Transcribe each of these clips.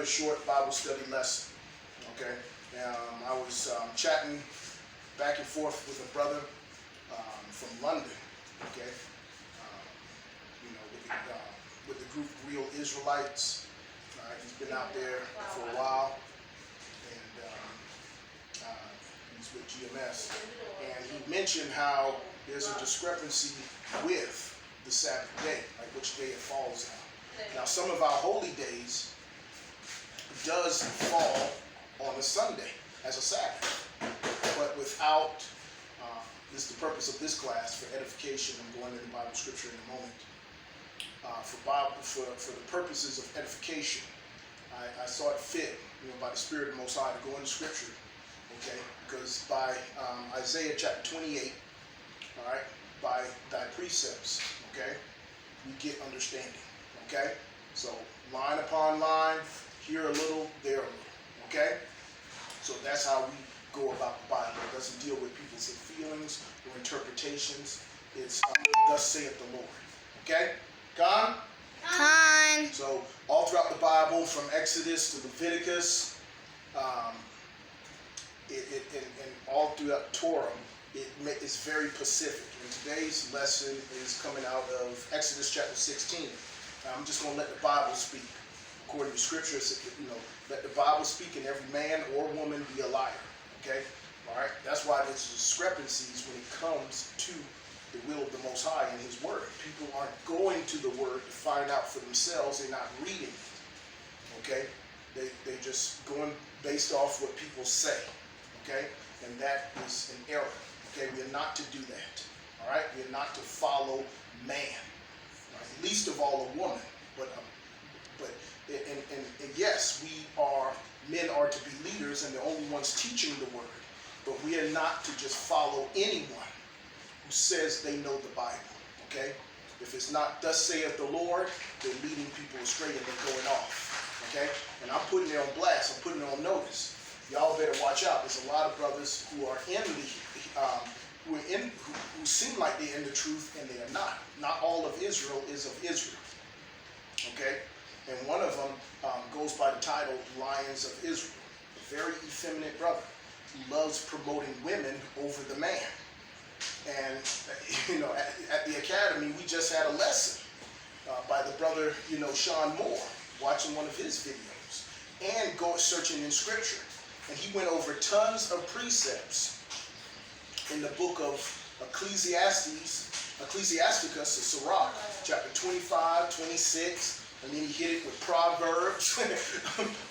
another short Bible study lesson. Okay, I was chatting back and forth with a brother from London. Okay, with the group Real Israelites. He's been out there for a while, and he's with GMS. And he mentioned how there's a discrepancy with the Sabbath day, like which day it falls on. Now, some of our holy days does fall on a Sunday as a Sabbath, but without, this is the purpose of this class, for edification. I'm going into Bible scripture in a moment. For the purposes of edification, I saw it fit, by the Spirit of the Most High to go into scripture, okay? Because by Isaiah chapter 28, all right, by thy precepts, okay, we get understanding, okay? So line upon line, here a little, there a little, okay? So that's how we go about the Bible. It doesn't deal with people's feelings or interpretations. It's thus saith the Lord, okay? Gone? Gone. So all throughout the Bible, from Exodus to Leviticus, and all throughout Torah, it's very specific. And today's lesson is coming out of Exodus chapter 16. Now, I'm just going to let the Bible speak. According to Scripture, let the Bible speak and every man or woman be a liar. Okay? All right? That's why there's discrepancies when it comes to the will of the Most High and His Word. People aren't going to the Word to find out for themselves. They're not reading it. Okay? They're just going based off what people say. Okay? And that is an error. Okay? We are not to do that. All right? We are not to follow man. Right? Least of all a woman. But yes, men are to be leaders and the only ones teaching the Word. But we are not to just follow anyone who says they know the Bible, okay? If it's not thus saith the Lord, they're leading people astray and they're going off, okay? And I'm putting it on blast, I'm putting it on notice. Y'all better watch out. There's a lot of brothers who are who seem like they're in the truth and they are not. Not all of Israel is of Israel, okay? And one of them goes by the title Lions of Israel. A very effeminate brother who loves promoting women over the man. And, at the academy, we just had a lesson by the brother, Sean Moore, watching one of his videos and searching in scripture. And he went over tons of precepts in the book of Ecclesiasticus, the Sirach, chapter 25, 26, and then he hit it with Proverbs,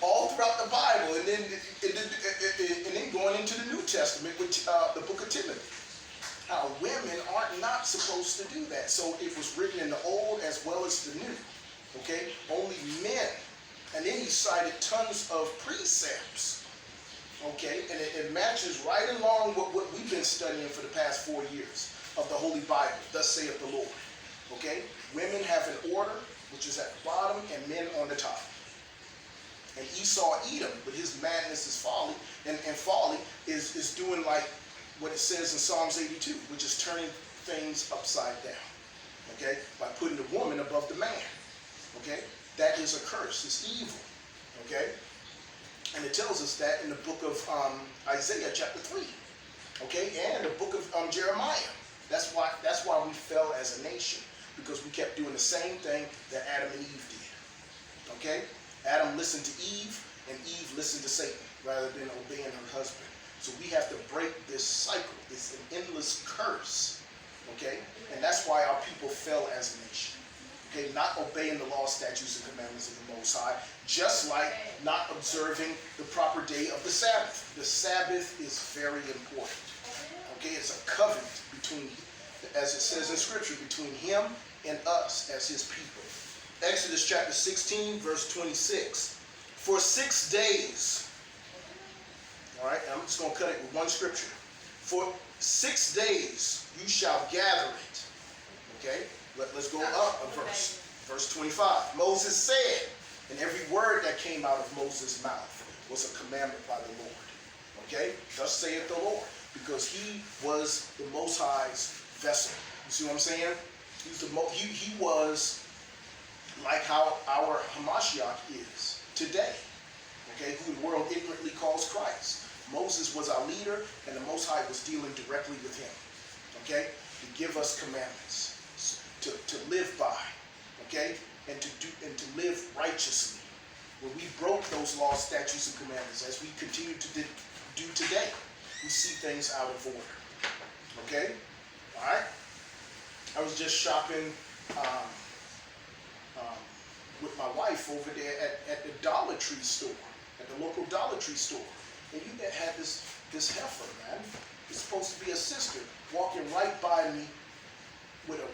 all throughout the Bible, and then going into the New Testament with the book of Timothy. How women are not supposed to do that. So it was written in the Old as well as the New. Okay? Only men. And then he cited tons of precepts. Okay? And it matches right along with what we've been studying for the past 4 years of the Holy Bible. Thus saith the Lord. Okay? Women have an order, which is at the bottom, and men on the top. And Esau Edom, with his madness is folly, and folly is doing like what it says in Psalms 82, which is turning things upside down, okay, by putting the woman above the man, okay? That is a curse. It's evil, okay? And it tells us that in the book of Isaiah chapter 3, okay, and the book of Jeremiah. That's why we fell as a nation, because we kept doing the same thing that Adam and Eve did, okay? Adam listened to Eve, and Eve listened to Satan, rather than obeying her husband. So we have to break this cycle. It's an endless curse, okay? And that's why our people fell as a nation, okay? Not obeying the law, statutes, and commandments of the Most High, just like not observing the proper day of the Sabbath. The Sabbath is very important, okay? It's a covenant between, as it says in Scripture, between Him and us as His people. Exodus chapter 16, verse 26. For 6 days... All right, I'm just going to cut it with one scripture. For 6 days you shall gather it. Okay, let's go up a verse. Verse 25. Moses said, and every word that came out of Moses' mouth was a commandment by the Lord. Okay, thus saith the Lord, because he was the Most High's vessel. You see what I'm saying? He was like how our Hamashiach is today. okay, who the world ignorantly calls Christ. Moses was our leader, and the Most High was dealing directly with him, okay, to give us commandments to live by, okay, and to live righteously. When we broke those laws, statutes, and commandments, as we continue to do today, we see things out of order. Okay? All right? I was just shopping with my wife over there at the Dollar Tree store, at the local Dollar Tree store. And you had this heifer, man. It's supposed to be a sister, walking right by me with a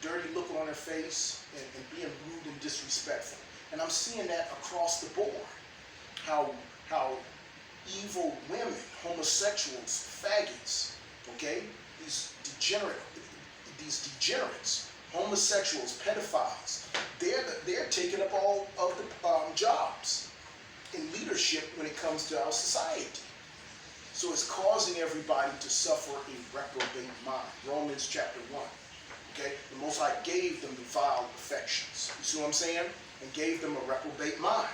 dirty look on her face and being rude and disrespectful. And I'm seeing that across the board. How evil women, homosexuals, faggots, okay? These degenerates, homosexuals, pedophiles, they're taking up all of the jobs in leadership when it comes to our society. So it's causing everybody to suffer a reprobate mind. Romans chapter 1. Okay? The Most High gave them the vile affections. You see what I'm saying? And gave them a reprobate mind.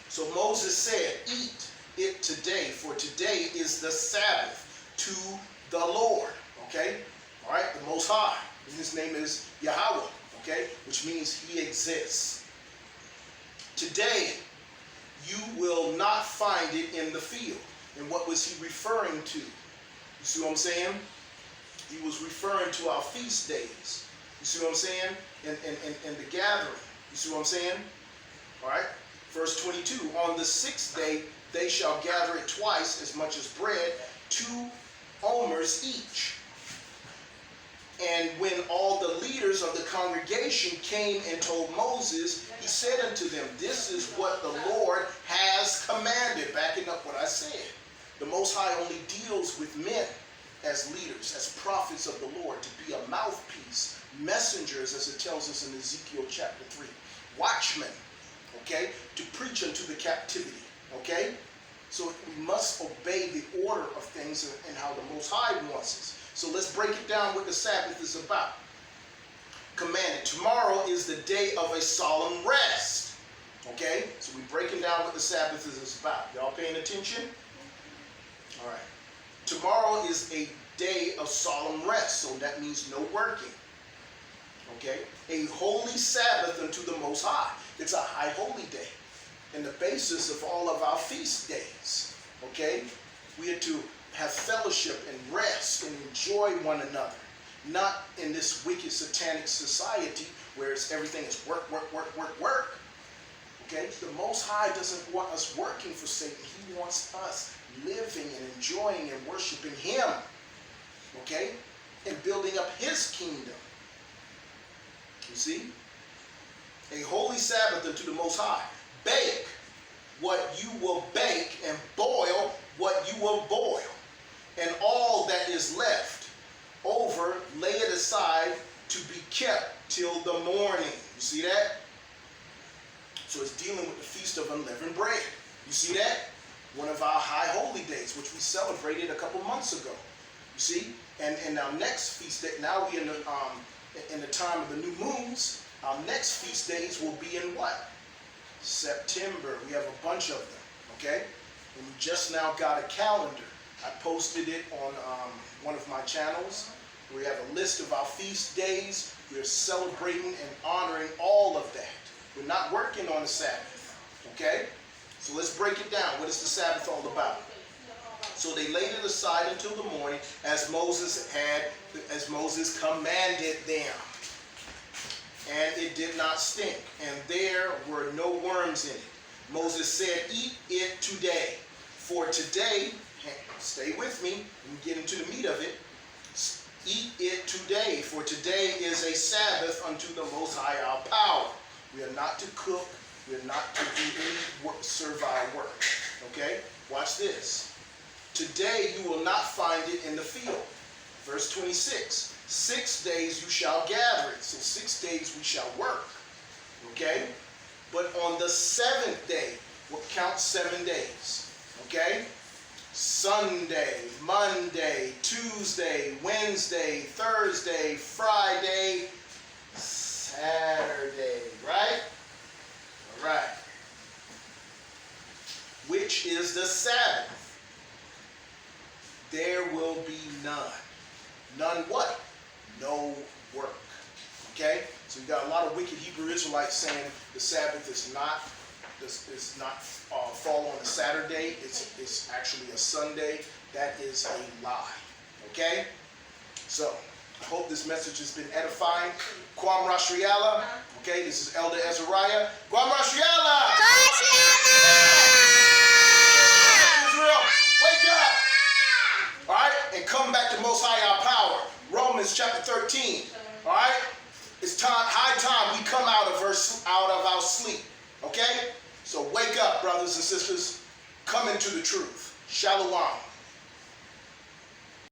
So Moses said, eat it today, for today is the Sabbath to the Lord. Okay? All right? The Most High. And his name is Yahawah. Okay? Which means he exists. Today, you will not find it in the field. And what was he referring to? You see what I'm saying? He was referring to our feast days. You see what I'm saying? And the gathering. You see what I'm saying? All right? Verse 22. On the 6th day, they shall gather it twice as much as bread, 2 omers each. And when all the leaders of the congregation came and told Moses, he said unto them, this is what the Lord has commanded. Backing up what I said. The Most High only deals with men as leaders, as prophets of the Lord, to be a mouthpiece, messengers, as it tells us in Ezekiel chapter 3, watchmen, okay, to preach unto the captivity, okay? So we must obey the order of things and how the Most High wants us. So let's break it down what the Sabbath is about. Commanded. Tomorrow is the day of a solemn rest, okay? So we're breaking down what the Sabbath is about. Y'all paying attention? All right. Tomorrow is a day of solemn rest, so that means no working. Okay? A holy Sabbath unto the Most High. It's a high holy day. And the basis of all of our feast days. Okay? We are to have fellowship and rest and enjoy one another. Not in this wicked satanic society where everything is work, work, work, work, work. Okay? The Most High doesn't want us working for Satan. He wants us living and enjoying and worshiping him, okay, and building up his kingdom. You see, a holy Sabbath unto the Most High. Bake what you will bake, and boil what you will boil, and all that is left over, lay it aside to be kept till the morning. You see that? So it's dealing with the Feast of Unleavened Bread. You see that? One of our high holy days, which we celebrated a couple months ago. You see? And our next feast day, now we're in the time of the new moons. Our next feast days will be in what? September. We have a bunch of them. Okay? And we just now got a calendar. I posted it on one of my channels. We have a list of our feast days. We're celebrating and honoring all of that. We're not working on the Sabbath. Okay? So let's break it down. What is the Sabbath all about? So they laid it aside until the morning, as Moses commanded them. And it did not stink, and there were no worms in it. Moses said, eat it today. For today, stay with me, and get into the meat of it. Eat it today, for today is a Sabbath unto the Most High our power. We are not to cook. We're not to do any servile work. Okay? Watch this. Today you will not find it in the field. Verse 26. 6 days you shall gather it. So 6 days we shall work. Okay? But on the 7th day, we'll count 7 days. Okay? Sunday, Monday, Tuesday, Wednesday, Thursday, Friday, Saturday. Right? Right. which is the Sabbath, there will be none. None what? No work. Okay? So you got a lot of wicked Hebrew Israelites saying the Sabbath is not fall on a Saturday. It's actually a Sunday. That is a lie. Okay? So I hope this message has been edifying. QAM YASHARALAH. Okay, this is Elder Ezariah. QAM YASHARALAH. Israel, wake up. All right, and come back to Most High our power. Romans chapter 13. All right, it's time, high time we come out of our sleep. Okay, so wake up, brothers and sisters. Come into the truth. Shalom.